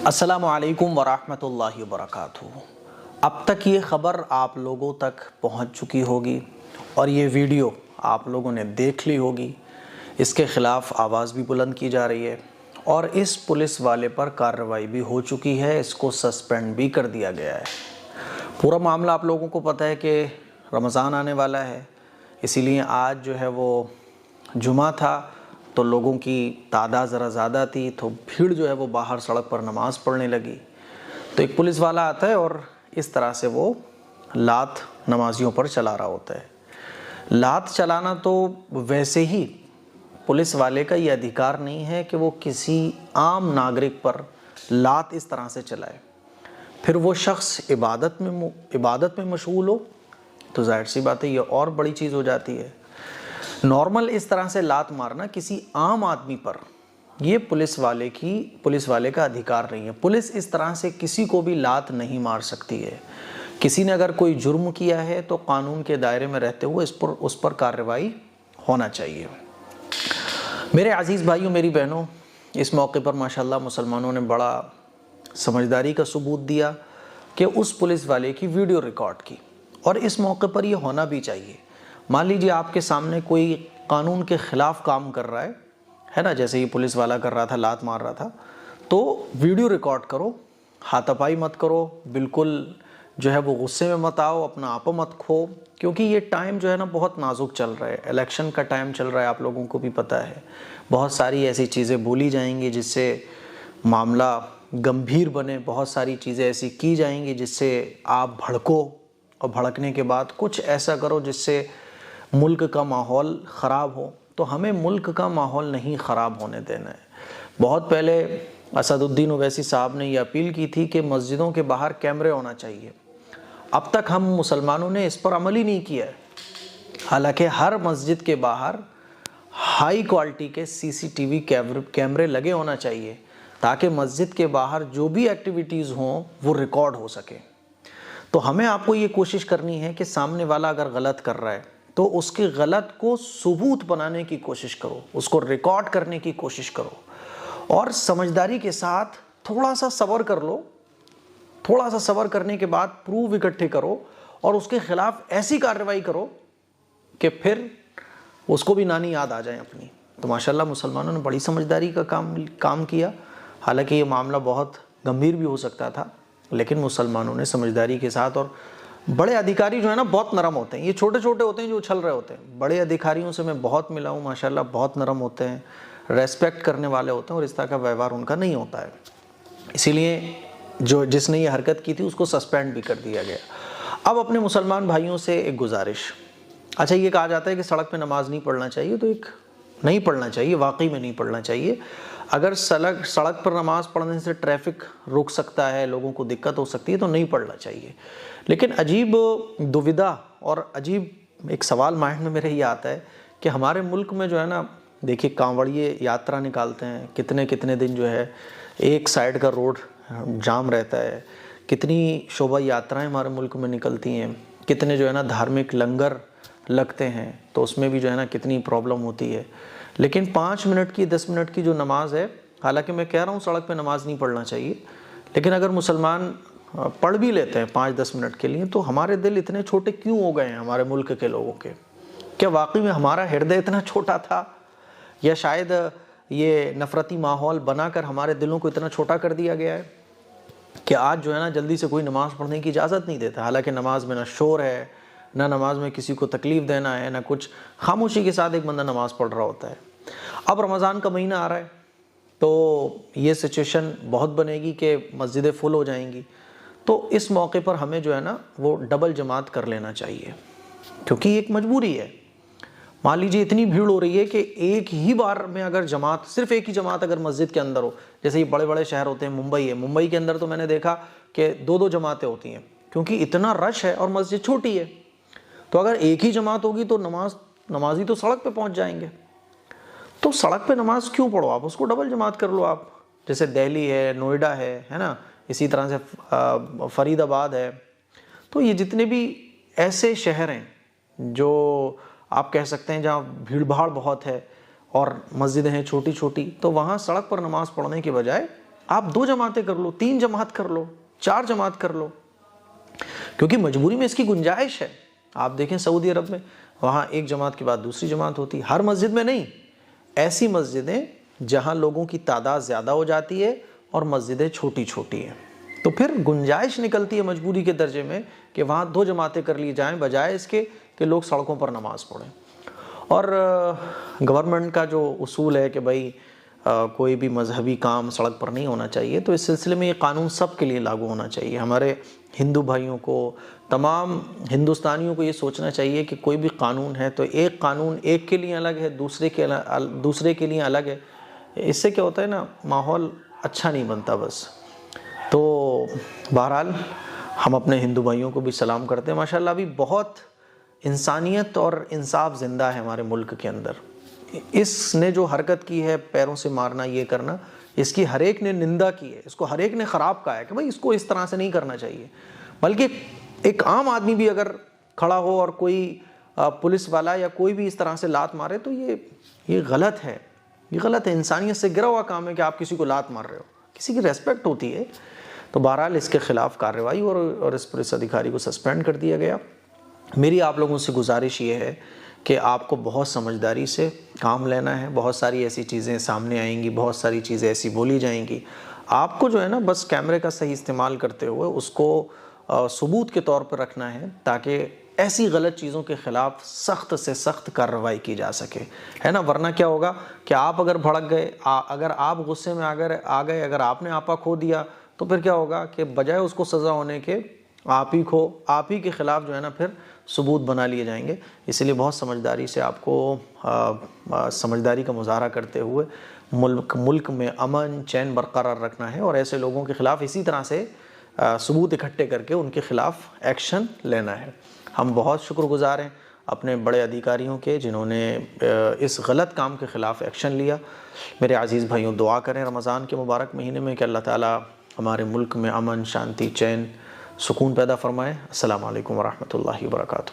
السلام علیکم ورحمۃ اللہ وبرکاتہ۔ اب تک یہ خبر آپ لوگوں تک پہنچ چکی ہوگی اور یہ ویڈیو آپ لوگوں نے دیکھ لی ہوگی۔ اس کے خلاف آواز بھی بلند کی جا رہی ہے اور اس پولیس والے پر کارروائی بھی ہو چکی ہے، اس کو سسپینڈ بھی کر دیا گیا ہے۔ پورا معاملہ آپ لوگوں کو پتہ ہے کہ رمضان آنے والا ہے، اسی لیے آج جو ہے وہ جمعہ تھا تو لوگوں کی تعداد ذرا زیادہ تھی، تو بھیڑ جو ہے وہ باہر سڑک پر نماز پڑھنے لگی۔ تو ایک پولیس والا آتا ہے اور اس طرح سے وہ لات نمازیوں پر چلا رہا ہوتا ہے۔ لات چلانا تو ویسے ہی پولیس والے کا یہ ادھیکار نہیں ہے کہ وہ کسی عام ناگرک پر لات اس طرح سے چلائے، پھر وہ شخص عبادت میں مشغول ہو تو ظاہر سی بات ہے یہ اور بڑی چیز ہو جاتی ہے۔ نارمل اس طرح سے لات مارنا کسی عام آدمی پر یہ پولیس والے کا ادھیکار نہیں ہے۔ پولیس اس طرح سے کسی کو بھی لات نہیں مار سکتی ہے۔ کسی نے اگر کوئی جرم کیا ہے تو قانون کے دائرے میں رہتے ہوئے اس پر کارروائی ہونا چاہیے۔ میرے عزیز بھائیوں، میری بہنوں، اس موقع پر ماشاءاللہ مسلمانوں نے بڑا سمجھداری کا ثبوت دیا کہ اس پولیس والے کی ویڈیو ریکارڈ کی، اور اس موقع پر یہ ہونا بھی چاہیے۔ مان لیجیے آپ کے سامنے کوئی قانون کے خلاف کام کر رہا ہے نا، جیسے یہ پولیس والا کر رہا تھا، لات مار رہا تھا، تو ویڈیو ریکارڈ کرو، ہاتھا پائی مت کرو، بالکل جو ہے وہ غصے میں مت آؤ، اپنا آپا مت کھو، کیونکہ یہ ٹائم جو ہے نا بہت نازک چل رہا ہے، الیکشن کا ٹائم چل رہا ہے، آپ لوگوں کو بھی پتہ ہے۔ بہت ساری ایسی چیزیں بولی جائیں گی جس سے معاملہ گمبھیر بنے، بہت ساری چیزیں ایسی کی جائیں گی جس سے آپ بھڑکو، اور بھڑکنے کے بعد کچھ ایسا کرو جس سے ملک کا ماحول خراب ہو۔ تو ہمیں ملک کا ماحول نہیں خراب ہونے دینا ہے۔ بہت پہلے اسد الدین اویسی صاحب نے یہ اپیل کی تھی کہ مسجدوں کے باہر کیمرے ہونا چاہیے۔ اب تک ہم مسلمانوں نے اس پر عمل ہی نہیں کیا ہے، حالانکہ ہر مسجد کے باہر ہائی کوالٹی کے CCTV کیمرے لگے ہونا چاہیے، تاکہ مسجد کے باہر جو بھی ایکٹیویٹیز ہوں وہ ریکارڈ ہو سکے۔ تو ہمیں آپ کو یہ کوشش کرنی ہے کہ سامنے والا اگر غلط کر رہا ہے تو اس کے غلط کو ثبوت بنانے کی کوشش کرو، اس کو ریکارڈ کرنے کی کوشش کرو، اور سمجھداری کے ساتھ تھوڑا سا صبر کر لو۔ تھوڑا سا صبر کرنے کے بعد پروف اکٹھے کرو اور اس کے خلاف ایسی کارروائی کرو کہ پھر اس کو بھی نانی یاد آ جائیں اپنی۔ تو ماشاءاللہ مسلمانوں نے بڑی سمجھداری کا کام کیا، حالانکہ یہ معاملہ بہت گمبھیر بھی ہو سکتا تھا، لیکن مسلمانوں نے سمجھداری کے ساتھ، اور بڑے ادھیکاری جو ہے نا بہت نرم ہوتے ہیں، یہ چھوٹے چھوٹے ہوتے ہیں جو اچھل رہے ہوتے ہیں، بڑے ادھیکاریوں سے میں بہت ملا ہوں، ماشاءاللہ بہت نرم ہوتے ہیں، ریسپیکٹ کرنے والے ہوتے ہیں، اور اس طرح کا ویوہار ان کا نہیں ہوتا ہے۔ اسی لیے جس نے یہ حرکت کی تھی اس کو سسپینڈ بھی کر دیا گیا۔ اب اپنے مسلمان بھائیوں سے ایک گزارش، اچھا یہ کہا جاتا ہے کہ سڑک پہ نماز نہیں پڑھنا چاہیے، تو نہیں پڑھنا چاہیے، واقعی میں نہیں پڑھنا چاہیے۔ اگر سڑک پر نماز پڑھنے سے ٹریفک رک سکتا ہے، لوگوں کو دقت ہو سکتی ہے، تو نہیں پڑھنا چاہیے۔ لیکن عجیب دوویدھا اور عجیب ایک سوال مائنڈ میں میرے یہ آتا ہے کہ ہمارے ملک میں جو ہے نا، دیکھیے کانوڑیے یاترا نکالتے ہیں، کتنے دن جو ہے ایک سائیڈ کا روڈ جام رہتا ہے، کتنی شوبھا یاترائیں ہمارے ملک میں نکلتی ہیں، کتنے جو ہے نا دھارمک لنگر لگتے ہیں، تو اس میں بھی جو ہے نا کتنی پرابلم ہوتی ہے۔ لیکن 5 منٹ کی 10 منٹ کی جو نماز ہے، حالانکہ میں کہہ رہا ہوں سڑک پہ نماز نہیں پڑھنا چاہیے، لیکن اگر مسلمان پڑھ بھی لیتے ہیں 5-10 منٹ کے لیے، تو ہمارے دل اتنے چھوٹے کیوں ہو گئے ہیں ہمارے ملک کے لوگوں کے؟ کیا واقعی میں ہمارا ہردے اتنا چھوٹا تھا، یا شاید یہ نفرتی ماحول بنا کر ہمارے دلوں کو اتنا چھوٹا کر دیا گیا ہے کہ آج جو ہے نا جلدی سے کوئی نماز پڑھنے کی اجازت نہیں دیتا؟ حالانکہ نماز میں نہ شور ہے، نہ نماز میں کسی کو تکلیف دینا ہے، نہ کچھ، خاموشی کے ساتھ ایک بندہ نماز پڑھ رہا ہوتا ہے۔ اب رمضان کا مہینہ آ رہا ہے تو یہ سچویشن بہت بنے گی کہ مسجدیں فل ہو جائیں گی، تو اس موقع پر ہمیں جو ہے نا وہ ڈبل جماعت کر لینا چاہیے، کیونکہ یہ ایک مجبوری ہے۔ مان لیجیے اتنی بھیڑ ہو رہی ہے کہ ایک ہی بار میں اگر صرف ایک ہی جماعت اگر مسجد کے اندر ہو، جیسے یہ بڑے بڑے شہر ہوتے ہیں، ممبئی کے اندر تو میں نے دیکھا کہ 2 جماعتیں ہوتی ہیں، کیونکہ اتنا رش ہے اور مسجد چھوٹی ہے۔ تو اگر ایک ہی جماعت ہوگی تو نمازی تو سڑک پہ پہنچ جائیں گے، تو سڑک پہ نماز کیوں پڑھو آپ، اس کو ڈبل جماعت کر لو آپ، جیسے دہلی ہے، نوئیڈا ہے نا، اسی طرح سے فرید آباد ہے۔ تو یہ جتنے بھی ایسے شہر ہیں جو آپ کہہ سکتے ہیں جہاں بھیڑ بھاڑ بہت ہے اور مسجدیں ہیں چھوٹی چھوٹی، تو وہاں سڑک پر نماز پڑھنے کے بجائے آپ 2 جماعتیں کر لو، 3 جماعت کر لو، 4 جماعت کر لو، کیونکہ مجبوری میں اس کی گنجائش ہے۔ آپ دیکھیں سعودی عرب میں، وہاں ایک جماعت کے بعد دوسری جماعت ہوتی ہے، ہر مسجد میں نہیں، ایسی مسجدیں جہاں لوگوں کی تعداد زیادہ ہو جاتی ہے اور مسجدیں چھوٹی چھوٹی ہیں، تو پھر گنجائش نکلتی ہے مجبوری کے درجے میں کہ وہاں 2 جماعتیں کر لی جائیں، بجائے اس کے کہ لوگ سڑکوں پر نماز پڑھیں۔ اور گورنمنٹ کا جو اصول ہے کہ بھائی کوئی بھی مذہبی کام سڑک پر نہیں ہونا چاہیے، تو اس سلسلے میں یہ قانون سب کے لیے لاگو ہونا چاہیے۔ ہمارے ہندو بھائیوں کو، تمام ہندوستانیوں کو یہ سوچنا چاہیے کہ کوئی بھی قانون ہے تو ایک قانون ایک کے لیے الگ ہے، دوسرے کے لیے الگ ہے۔ اس سے کیا ہوتا ہے نا، ماحول اچھا نہیں بنتا بس۔ تو بہرحال ہم اپنے ہندو بھائیوں کو بھی سلام کرتے ہیں، ماشاءاللہ ابھی بہت انسانیت اور انصاف زندہ ہے ہمارے ملک کے اندر۔ اس نے جو حرکت کی ہے، پیروں سے مارنا، یہ کرنا، اس کی ہر ایک نے نندا کی ہے، اس کو ہر ایک نے خراب کہا ہے کہ بھائی اس کو اس طرح سے نہیں کرنا چاہیے۔ بلکہ ایک عام آدمی بھی اگر کھڑا ہو اور کوئی پولیس والا یا کوئی بھی اس طرح سے لات مارے تو یہ غلط ہے، یہ غلط ہے، انسانیت سے گرا ہوا کام ہے کہ آپ کسی کو لات مار رہے ہو، کسی کی ریسپیکٹ ہوتی ہے۔ تو بہرحال اس کے خلاف کارروائی اور اس پولیس ادھیکاری کو سسپینڈ کر دیا گیا۔ میری آپ لوگوں سے گزارش یہ ہے کہ آپ کو بہت سمجھداری سے کام لینا ہے۔ بہت ساری ایسی چیزیں سامنے آئیں گی، بہت ساری چیزیں ایسی بولی جائیں گی، آپ کو جو ہے نا بس کیمرے کا صحیح استعمال کرتے ہوئے اس کو ثبوت کے طور پر رکھنا ہے، تاکہ ایسی غلط چیزوں کے خلاف سخت سے سخت کارروائی کی جا سکے، ہے نا۔ ورنہ کیا ہوگا کہ آپ اگر بھڑک گئے، اگر آپ غصے میں آ گئے، اگر آپ نے آپا کھو دیا، تو پھر کیا ہوگا کہ بجائے اس کو سزا ہونے کے آپ ہی کے خلاف جو ہے نا پھر ثبوت بنا لیے جائیں گے۔ اس لیے بہت سمجھداری سے آپ کو سمجھداری کا مظاہرہ کرتے ہوئے ملک میں امن چین برقرار رکھنا ہے، اور ایسے لوگوں کے خلاف اسی طرح سے ثبوت اکٹھے کر کے ان کے خلاف ایکشن لینا ہے۔ ہم بہت شکر گزار ہیں اپنے بڑے ادھیکاریوں کے، جنہوں نے اس غلط کام کے خلاف ایکشن لیا۔ میرے عزیز بھائیوں، دعا کریں رمضان کے مبارک مہینے میں کہ اللہ تعالیٰ ہمارے ملک میں امن، شانتی، چین، سکون پیدا فرمائے۔ السلام علیکم ورحمۃ اللہ وبرکاتہ۔